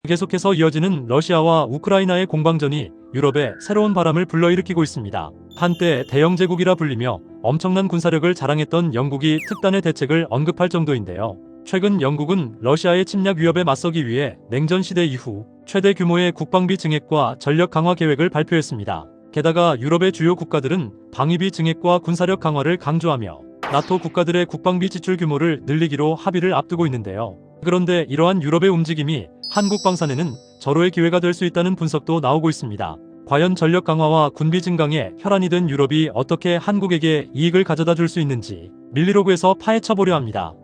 계속해서 이어지는 러시아와 우크라이나의 공방전이 유럽에 새로운 바람을 불러일으키고 있습니다. 한때 대영제국이라 불리며 엄청난 군사력을 자랑했던 영국이 특단의 대책을 언급할 정도인데요. 최근 영국은 러시아의 침략 위협에 맞서기 위해 냉전 시대 이후 최대 규모의 국방비 증액과 전력 강화 계획을 발표했습니다. 게다가 유럽의 주요 국가들은 방위비 증액과 군사력 강화를 강조하며 나토 국가들의 국방비 지출 규모를 늘리기로 합의를 앞두고 있는데요. 그런데 이러한 유럽의 움직임이 한국 방산에는 절호의 기회가 될 수 있다는 분석도 나오고 있습니다. 과연 전력 강화와 군비 증강에 혈안이 된 유럽이 어떻게 한국에게 이익을 가져다 줄 수 있는지 밀리로그에서 파헤쳐보려 합니다.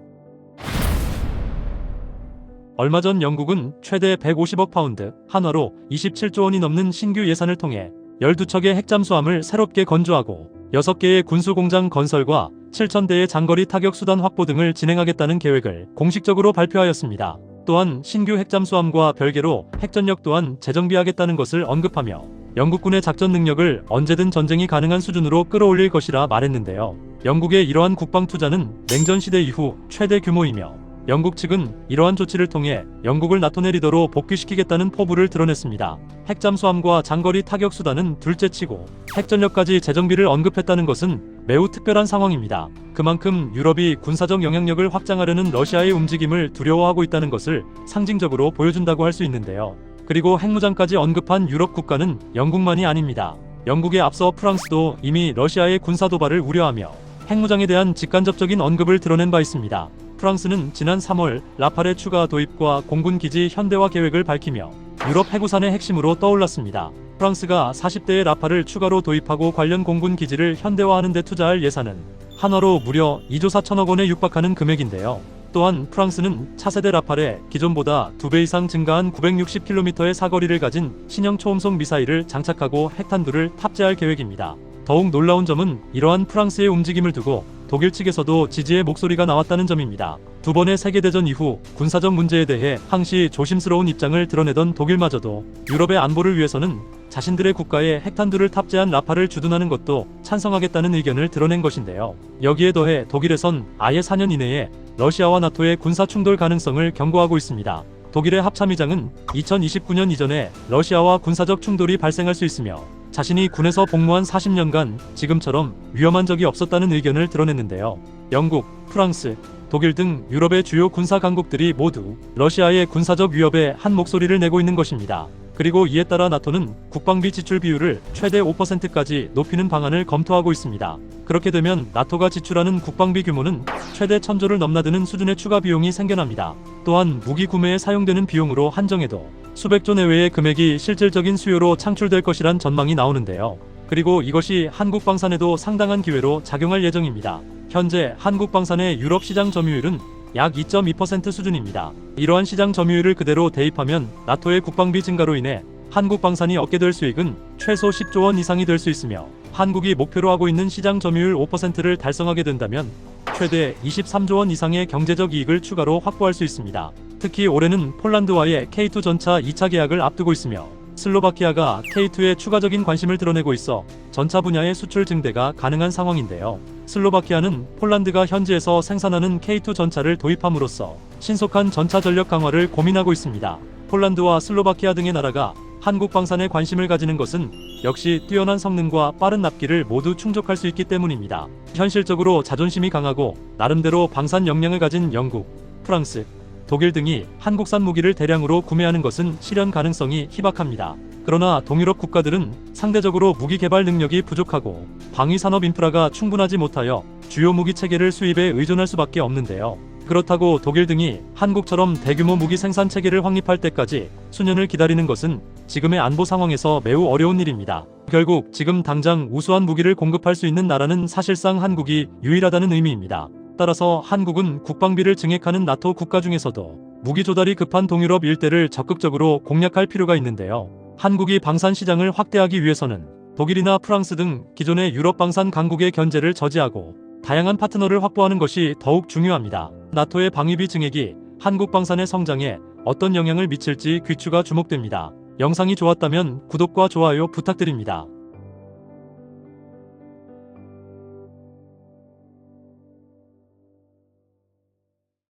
얼마 전 영국은 최대 150억 파운드, 한화로 27조 원이 넘는 신규 예산을 통해 12척의 핵잠수함을 새롭게 건조하고 6개의 군수공장 건설과 7,000대의 장거리 타격 수단 확보 등을 진행하겠다는 계획을 공식적으로 발표하였습니다. 또한 신규 핵잠수함과 별개로 핵전력 또한 재정비하겠다는 것을 언급하며 영국군의 작전 능력을 언제든 전쟁이 가능한 수준으로 끌어올릴 것이라 말했는데요. 영국의 이러한 국방 투자는 냉전 시대 이후 최대 규모이며 영국 측은 이러한 조치를 통해 영국을 나토 내 리더로 복귀시키겠다는 포부를 드러냈습니다. 핵잠수함과 장거리 타격 수단은 둘째치고 핵전력까지 재정비를 언급했다는 것은 매우 특별한 상황입니다. 그만큼 유럽이 군사적 영향력을 확장하려는 러시아의 움직임을 두려워하고 있다는 것을 상징적으로 보여준다고 할 수 있는데요. 그리고 핵무장까지 언급한 유럽 국가는 영국만이 아닙니다. 영국에 앞서 프랑스도 이미 러시아의 군사 도발을 우려하며 핵무장에 대한 직간접적인 언급을 드러낸 바 있습니다. 프랑스는 지난 3월 라팔의 추가 도입과 공군기지 현대화 계획을 밝히며 유럽 해구산의 핵심으로 떠올랐습니다. 프랑스가 40대의 라팔을 추가로 도입하고 관련 공군기지를 현대화하는 데 투자할 예산은 한화로 무려 2조 4천억 원에 육박하는 금액인데요. 또한 프랑스는 차세대 라팔에 기존보다 2배 이상 증가한 960km의 사거리를 가진 신형 초음속 미사일을 장착하고 핵탄두를 탑재할 계획입니다. 더욱 놀라운 점은 이러한 프랑스의 움직임을 두고 독일 측에서도 지지의 목소리가 나왔다는 점입니다. 두 번의 세계대전 이후 군사적 문제에 대해 항시 조심스러운 입장을 드러내던 독일마저도 유럽의 안보를 위해서는 자신들의 국가에 핵탄두를 탑재한 라팔을 주둔하는 것도 찬성하겠다는 의견을 드러낸 것인데요. 여기에 더해 독일에선 아예 4년 이내에 러시아와 나토의 군사 충돌 가능성을 경고하고 있습니다. 독일의 합참의장은 2029년 이전에 러시아와 군사적 충돌이 발생할 수 있으며 자신이 군에서 복무한 40년간 지금처럼 위험한 적이 없었다는 의견을 드러냈는데요. 영국, 프랑스, 독일 등 유럽의 주요 군사 강국들이 모두 러시아의 군사적 위협에 한 목소리를 내고 있는 것입니다. 그리고 이에 따라 나토는 국방비 지출 비율을 최대 5%까지 높이는 방안을 검토하고 있습니다. 그렇게 되면 나토가 지출하는 국방비 규모는 최대 1,000조를 넘나드는 수준의 추가 비용이 생겨납니다. 또한 무기 구매에 사용되는 비용으로 한정해도 수백조 내외의 금액이 실질적인 수요로 창출될 것이란 전망이 나오는데요. 그리고 이것이 한국 방산에도 상당한 기회로 작용할 예정입니다. 현재 한국 방산의 유럽 시장 점유율은 약 2.2% 수준입니다. 이러한 시장 점유율을 그대로 대입하면 나토의 국방비 증가로 인해 한국 방산이 얻게 될 수익은 최소 10조 원 이상이 될 수 있으며 한국이 목표로 하고 있는 시장 점유율 5%를 달성하게 된다면 최대 23조 원 이상의 경제적 이익을 추가로 확보할 수 있습니다. 특히 올해는 폴란드와의 K2 전차 2차 계약을 앞두고 있으며 슬로바키아가 K2에 추가적인 관심을 드러내고 있어 전차 분야의 수출 증대가 가능한 상황인데요. 슬로바키아는 폴란드가 현지에서 생산하는 K2 전차를 도입함으로써 신속한 전차 전력 강화를 고민하고 있습니다. 폴란드와 슬로바키아 등의 나라가 한국 방산에 관심을 가지는 것은 역시 뛰어난 성능과 빠른 납기를 모두 충족할 수 있기 때문입니다. 현실적으로 자존심이 강하고 나름대로 방산 역량을 가진 영국, 프랑스, 독일 등이 한국산 무기를 대량으로 구매하는 것은 실현 가능성이 희박합니다. 그러나 동유럽 국가들은 상대적으로 무기 개발 능력이 부족하고 방위 산업 인프라가 충분하지 못하여 주요 무기 체계를 수입에 의존할 수밖에 없는데요. 그렇다고 독일 등이 한국처럼 대규모 무기 생산 체계를 확립할 때까지 수년을 기다리는 것은 지금의 안보 상황에서 매우 어려운 일입니다. 결국 지금 당장 우수한 무기를 공급할 수 있는 나라는 사실상 한국이 유일하다는 의미입니다. 따라서 한국은 국방비를 증액하는 나토 국가 중에서도 무기 조달이 급한 동유럽 일대를 적극적으로 공략할 필요가 있는데요. 한국이 방산 시장을 확대하기 위해서는 독일이나 프랑스 등 기존의 유럽 방산 강국의 견제를 저지하고 다양한 파트너를 확보하는 것이 더욱 중요합니다. 나토의 방위비 증액이 한국 방산의 성장에 어떤 영향을 미칠지 귀추가 주목됩니다. 영상이 좋았다면 구독과 좋아요 부탁드립니다.